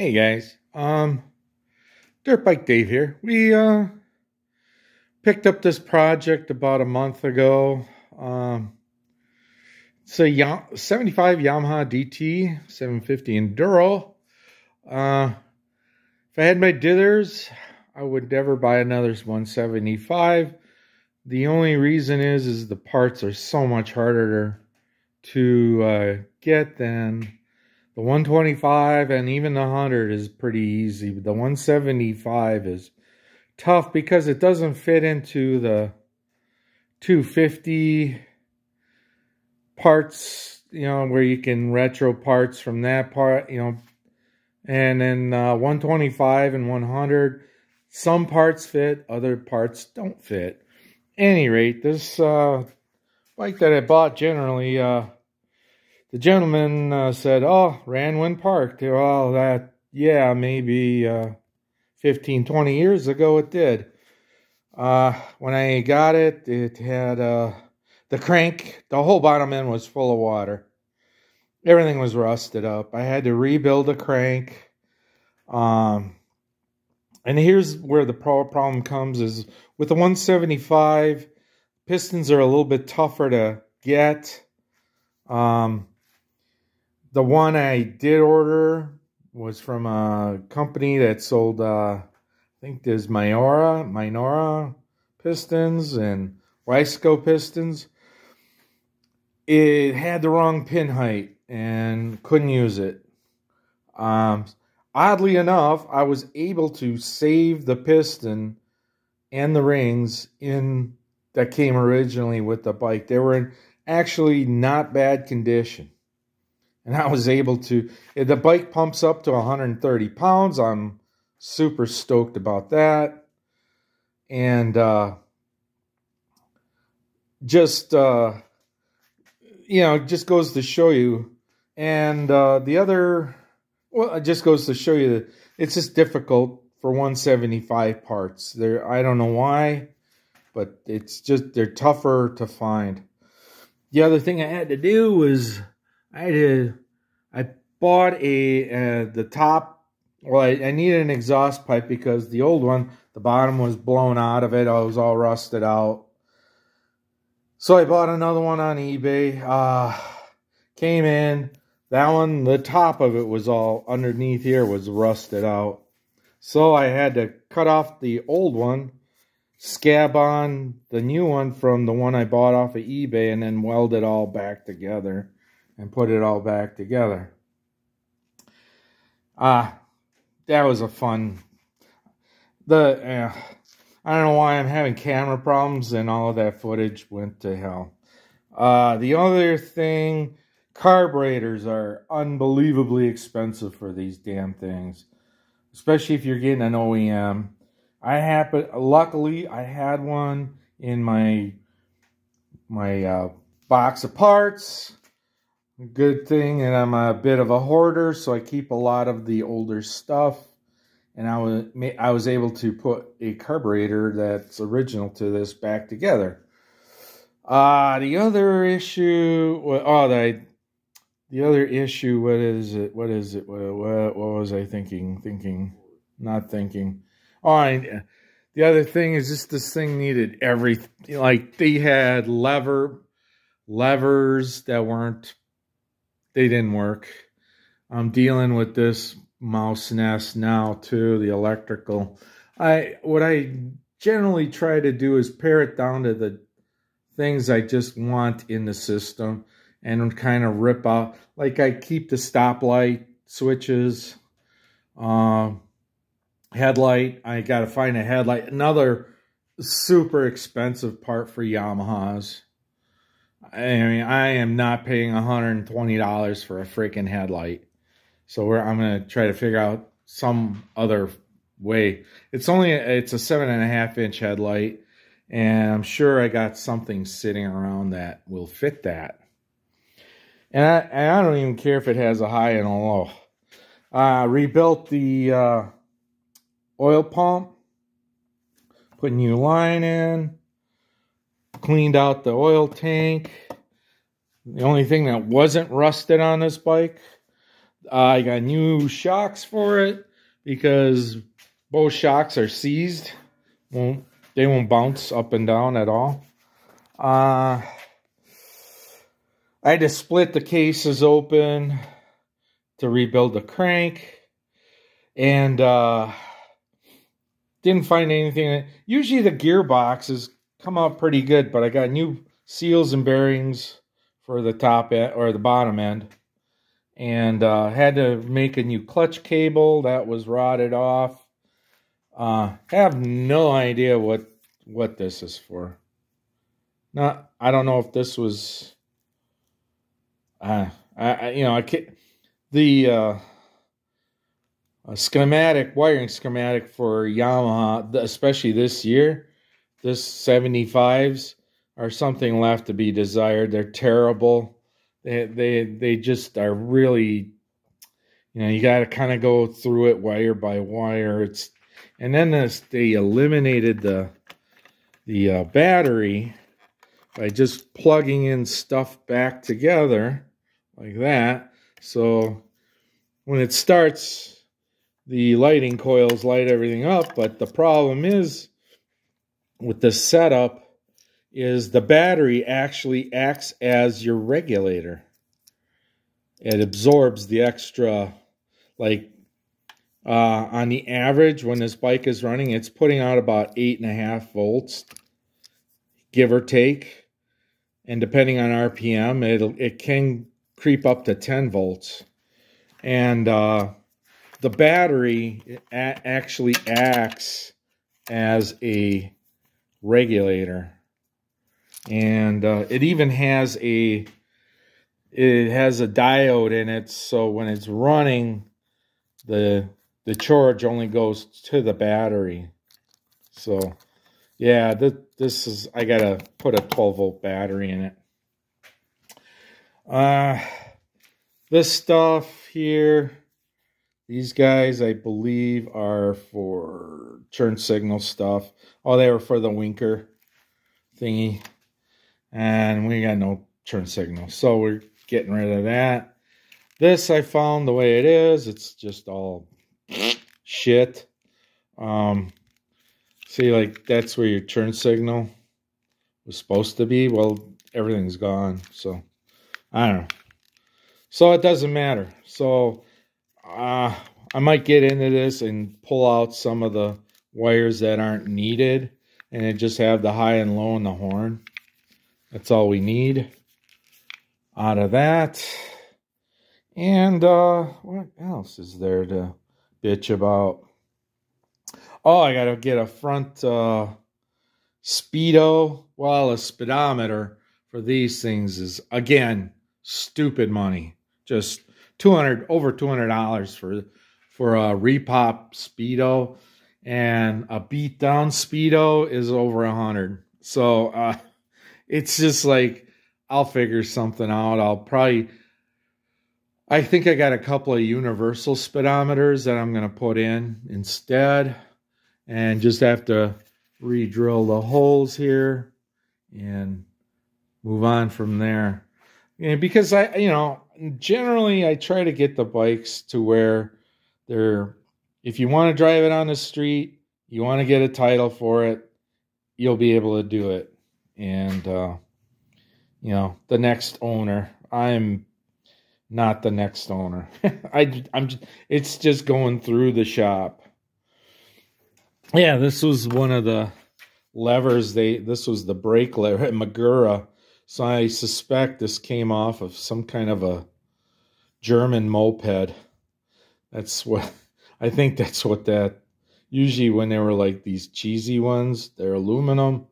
Hey guys, Dirt Bike Dave here. We picked up this project about a month ago. It's a 75 Yamaha DT 750 Enduro. If I had my dithers, I would never buy another 175. The only reason is the parts are so much harder to get than the 125, and even the 100 is pretty easy. But the 175 is tough because it doesn't fit into the 250 parts, where you can retro parts from that part, and then 125 and 100, some parts fit, other parts don't fit. At any rate, this bike that I bought generally, the gentleman said, "Oh, ran when parked." Well, maybe 15, 20 years ago it did. When I got it, it had the crank, the whole bottom end was full of water. Everything was rusted up. I had to rebuild the crank. And here's where the problem comes is with the 175, pistons are a little bit tougher to get. The one I did order was from a company that sold, I think there's Minora pistons and Wiseco pistons. It had the wrong pin height and couldn't use it. Oddly enough, I was able to save the piston and the rings that came originally with the bike. They were in actually not bad condition. And I was able to, the bike pumps up to 130 pounds. I'm super stoked about that. And just goes to show you. And it just goes to show you that it's just difficult for 175 parts. I don't know why, but they're tougher to find. The other thing I had to do was I bought the top. Well, I needed an exhaust pipe because the old one, the bottom was blown out of it. It was all rusted out. So I bought another one on eBay. Came in. That one, the top of it was all underneath here was rusted out. So I had to cut off the old one, scab on the new one from the one I bought off of eBay, and then weld it all back together. And put it all back together. That was a fun. I don't know why I'm having camera problems, and all of that footage went to hell. The other thing, carburetors are unbelievably expensive for these damn things, especially if you're getting an OEM. Luckily, I had one in my box of parts. Good thing, and I'm a bit of a hoarder, so I keep a lot of the older stuff. And I was able to put a carburetor that's original to this back together. The other issue, what is it? What was I thinking? Not thinking. The other thing is just this thing needed everything. Like they had levers that they didn't work. I'm dealing with this mouse nest now too, the electrical. What I generally try to do is pare it down to the things I just want in the system and kind of rip out. Like I keep the stoplight switches, headlight. I got to find a headlight. Another super expensive part for Yamahas. I mean, I am not paying $120 for a freaking headlight. So I'm going to try to figure out some other way. It's a 7.5-inch headlight, and I'm sure I got something sitting around that will fit that. And I don't even care if it has a high and a low. Rebuilt the oil pump, put new line in. Cleaned out the oil tank. The only thing that wasn't rusted on this bike, I got new shocks for it because both shocks are seized. They won't bounce up and down at all. I had to split the cases open to rebuild the crank, and didn't find anything. Usually the gearboxes come out pretty good, but I got new seals and bearings for the top end or the bottom end, and had to make a new clutch cable that was rotted off. Have no idea what this is for. I don't know if this was. I can't. The wiring schematic for Yamaha, especially this year, this 75s are something left to be desired. They're terrible. They just are really, you got to kind of go through it wire by wire. And then they eliminated the battery by just plugging in stuff back together like that. So when it starts, the lighting coils light everything up, but the problem is with this setup is the battery actually acts as your regulator. It absorbs the extra, on the average, when this bike is running, it's putting out about 8.5 volts, give or take. And depending on RPM, it can creep up to 10 volts. And the battery actually acts as a regulator. And it even has a diode in it, so when it's running, the charge only goes to the battery. So yeah, this is, I gotta put a 12-volt battery in it. This stuff here, these guys I believe are for turn signal stuff. Oh, they were for the winker thingy, and we got no turn signal, so we're getting rid of that. This I found the way it is. It's just all shit. See, like, that's where your turn signal was supposed to be. Well, everything's gone, so I don't know. So it doesn't matter. So I might get into this and pull out some of the wires that aren't needed and then just have the high and low in the horn. That's all we need out of that. And what else is there to bitch about? Oh, I gotta get a front speedo. Well, a speedometer for these things is, again, stupid money. Just over $200 for a repop speedo, and a beat down speedo is over $100. So it's just like, I'll figure something out. I think I got a couple of universal speedometers that I'm going to put in instead, and just have to re-drill the holes here and move on from there. And because generally I try to get the bikes to where if you want to drive it on the street, you want to get a title for it, you'll be able to do it. And the next owner, I'm not the next owner. It's just going through the shop. Yeah, this was one of the levers. This was the brake lever at Magura. So I suspect this came off of some kind of a German moped. I think that's what that, usually when they were like these cheesy ones, they're aluminum.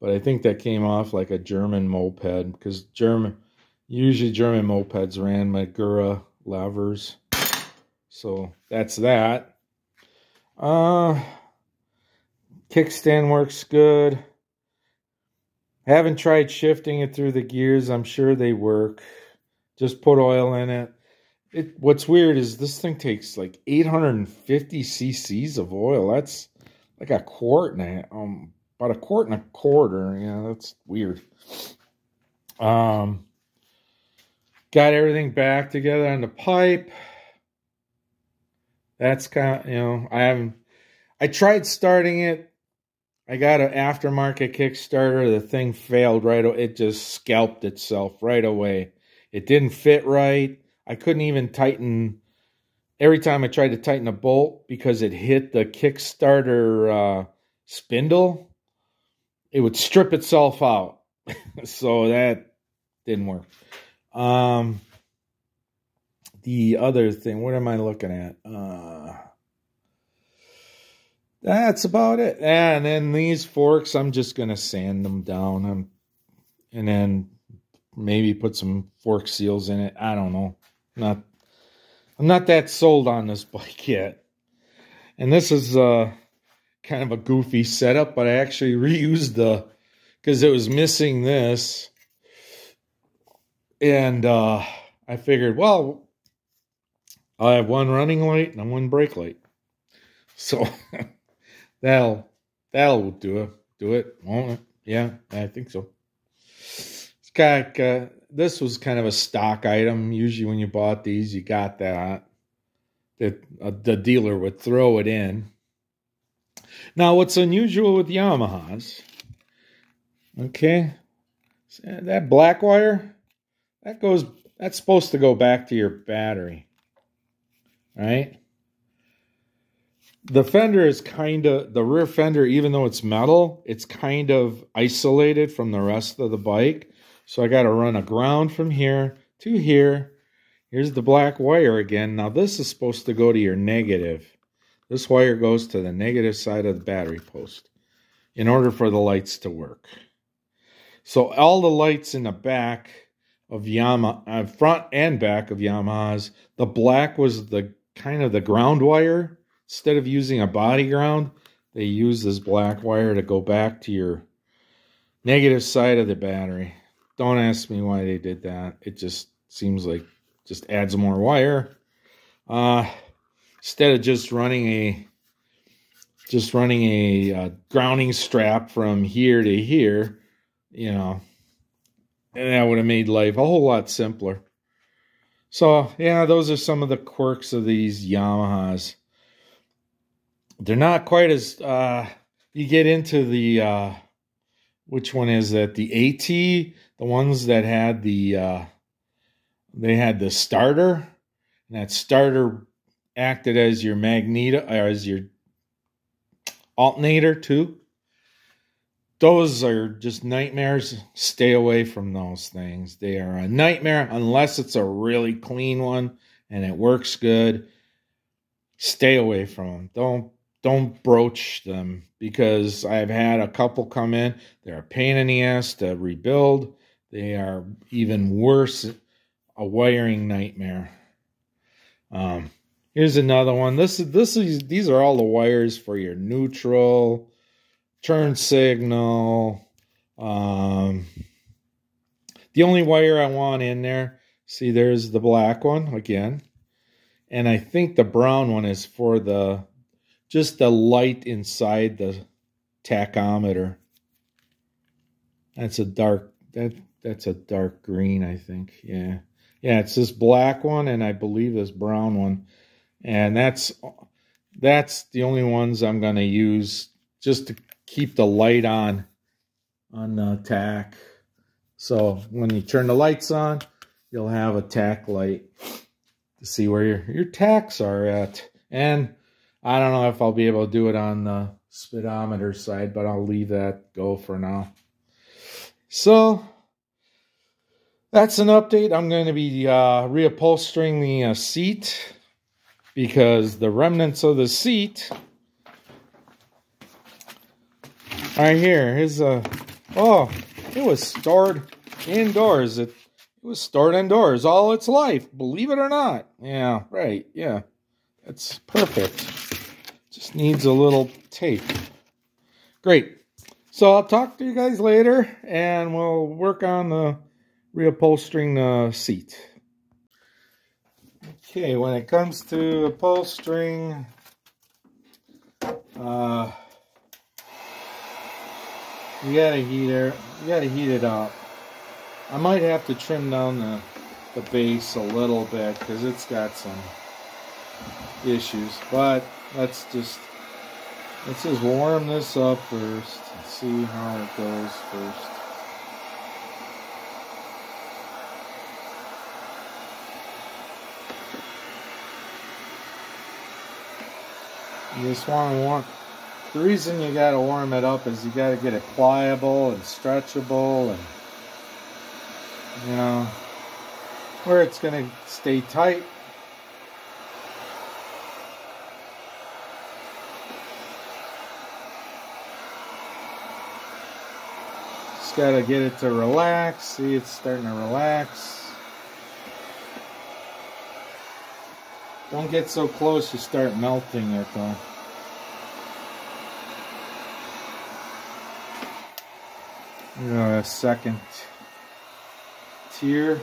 But I think that came off like a German moped, because usually German mopeds ran Magura levers. So that's that. Kickstand works good. Haven't tried shifting it through the gears. I'm sure they work. Just put oil in it. What's weird is this thing takes like 850 cc's of oil. That's like a quart and about a quart and a quarter. Yeah, that's weird. Got everything back together on the pipe. That's kind of, you know, I tried starting it. I got an aftermarket Kickstarter. The thing failed right away. It just scalped itself right away. It didn't fit right. I couldn't even tighten. Every time I tried to tighten a bolt, because it hit the Kickstarter spindle, it would strip itself out. So that didn't work. The other thing, what am I looking at? That's about it. And then these forks, I'm just going to sand them down and then maybe put some fork seals in it. I don't know. I'm not that sold on this bike yet. And this is kind of a goofy setup, but I actually reused because it was missing this. And I figured, well, I'll have one running light and one brake light. So that'll do it, won't it? Yeah, I think so. It's got this was kind of a stock item. Usually when you bought these, you got that. The dealer would throw it in. Now, what's unusual with Yamahas, okay, that black wire, that's supposed to go back to your battery, right? The fender is the rear fender, even though it's metal, it's kind of isolated from the rest of the bike. So I got to run a ground from here to here. Here's the black wire again. Now this is supposed to go to your negative. This wire goes to the negative side of the battery post in order for the lights to work. So all the lights in the back of front and back of Yamahas, the black was the kind of the ground wire. Instead of using a body ground, they use this black wire to go back to your negative side of the battery. Don't ask me why they did that. It just seems like just adds more wire. Instead of just running a grounding strap from here to here, you know, and that would have made life a whole lot simpler. So yeah, those are some of the quirks of these Yamahas. They're not quite as, you get into the, which one is that? The AT, the ones that had they had the starter, and that starter acted as your as your alternator too. Those are just nightmares. Stay away from those things. They are a nightmare unless it's a really clean one and it works good. Stay away from them. Don't broach them, because I've had a couple come in. They're a pain in the ass to rebuild. They are even worse, a wiring nightmare. Here's another one. These are all the wires for your neutral, turn signal. The only wire I want in there, see, there's the black one again. And I think the brown one is for just the light inside the tachometer. That's a dark green, I think. Yeah. Yeah, it's this black one and I believe this brown one. And that's the only ones I'm going to use just to keep the light on the tack. So when you turn the lights on, you'll have a tack light to see where your tacks are at. And I don't know if I'll be able to do it on the speedometer side, but I'll leave that go for now. So that's an update. I'm going to be reupholstering the seat, because the remnants of the seat are here. Here's oh, it was stored indoors. It was stored indoors all its life, believe it or not. Yeah, right. Yeah, that's perfect. Just needs a little tape. Great. So I'll talk to you guys later, and we'll work on the reupholstering the seat. Okay, when it comes to upholstering, you gotta heat it up. I might have to trim down the the base a little bit because it's got some issues. But let's just warm this up first and see how it goes first. You just want the reason you gotta warm it up is you gotta get it pliable and stretchable, and you know where it's gonna stay tight. Just gotta get it to relax. See, it's starting to relax. Don't get so close you start melting it though. You know, a second tier.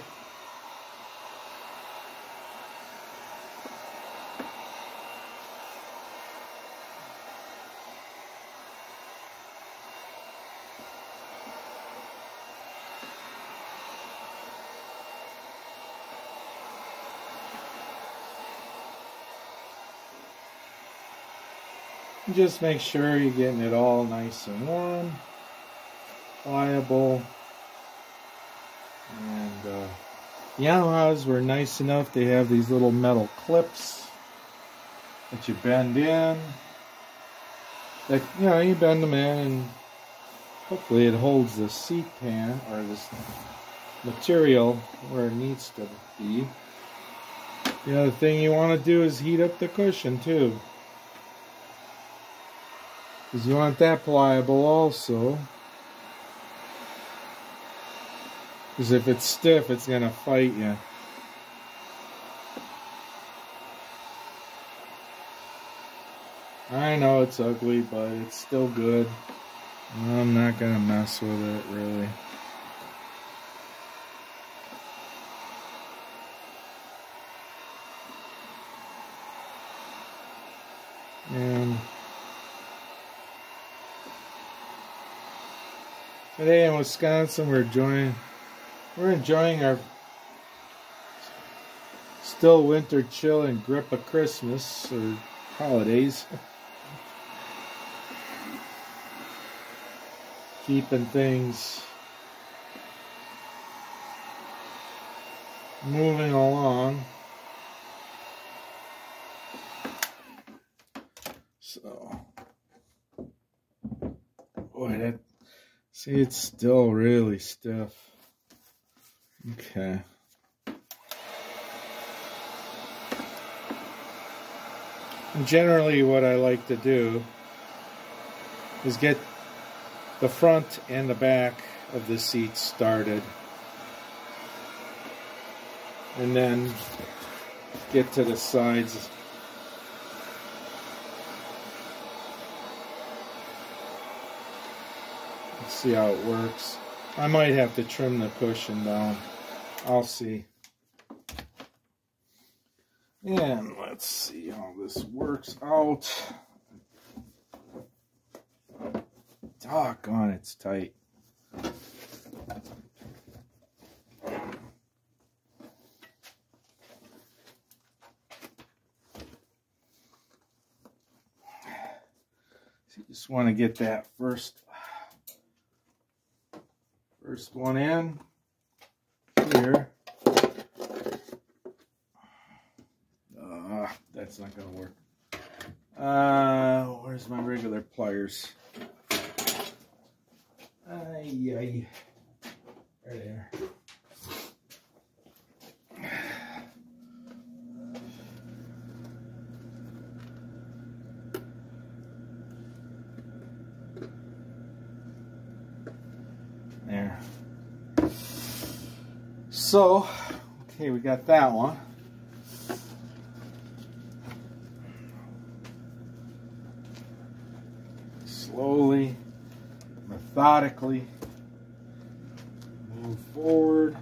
Just make sure you're getting it all nice and warm, pliable. And Yamahas were nice enough. They have these little metal clips that you bend in. That, you know, you bend them in, and hopefully it holds the seat pan or this material where it needs to be. The other thing you want to do is heat up the cushion too, because you want that pliable also. Because if it's stiff, it's going to fight you. I know it's ugly, but it's still good. I'm not going to mess with it, really. And today in Wisconsin, we're enjoying our still winter chill and grip of Christmas or holidays. Keeping things moving along. So, boy, see, it's still really stiff. Okay. And generally what I like to do is get the front and the back of the seat started, and then get to the sides. Let's see how it works. I might have to trim the cushion down. I'll see. And let's see how this works out. Doggone, it's tight. So you just want to get that first one in here. That's not going to work. Where's my regular pliers? Right there. There. So, okay, we got that one. Slowly, methodically move forward.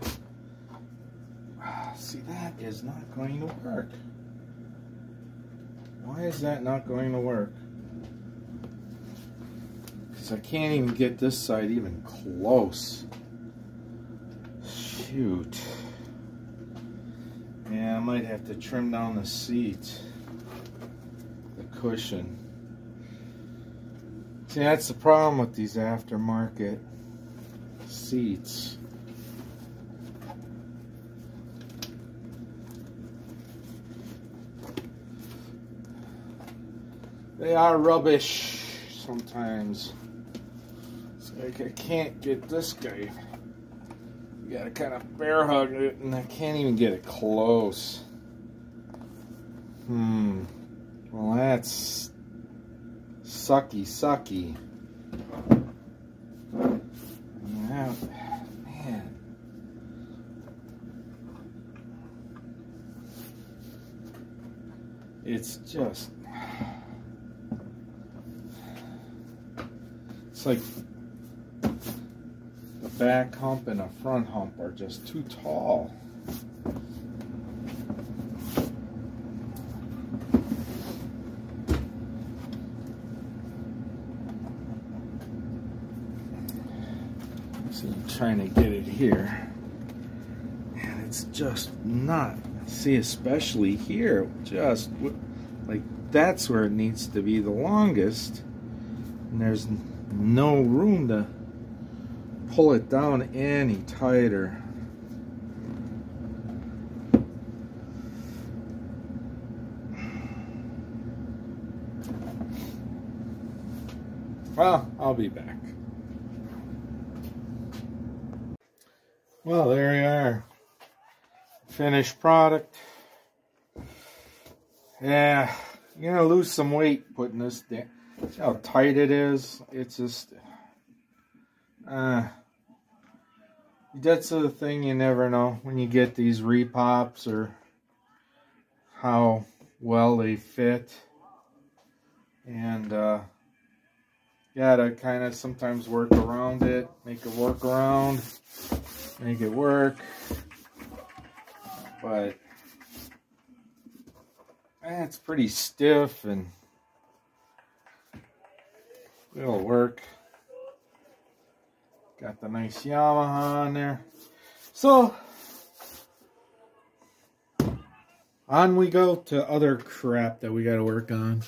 See, that is not going to work. Why is that not going to work? Because I can't even get this side even close. Shoot. might have to trim down the seat, the cushion. See, that's the problem with these aftermarket seats. They are rubbish sometimes. It's like I can't get this guy. You gotta kind of bear hug it, and I can't even get it close. Well, that's sucky. Yeah, man. It's just... It's like the back hump and the front hump are just too tall. So I'm trying to get it here, and it's just not. See, especially here, just like that's where it needs to be the longest. And there's no room to pull it down any tighter. Well, I'll be back. Well, there you are. Finished product. Yeah, you're gonna lose some weight putting this down. See how tight it is? It's just... that's the thing, you never know when you get these repops or how well they fit. And gotta kind of sometimes work around it, make it work around, make it work. But it's pretty stiff and it'll work. Got the nice Yamaha on there. So, on we go to other crap that we got to work on.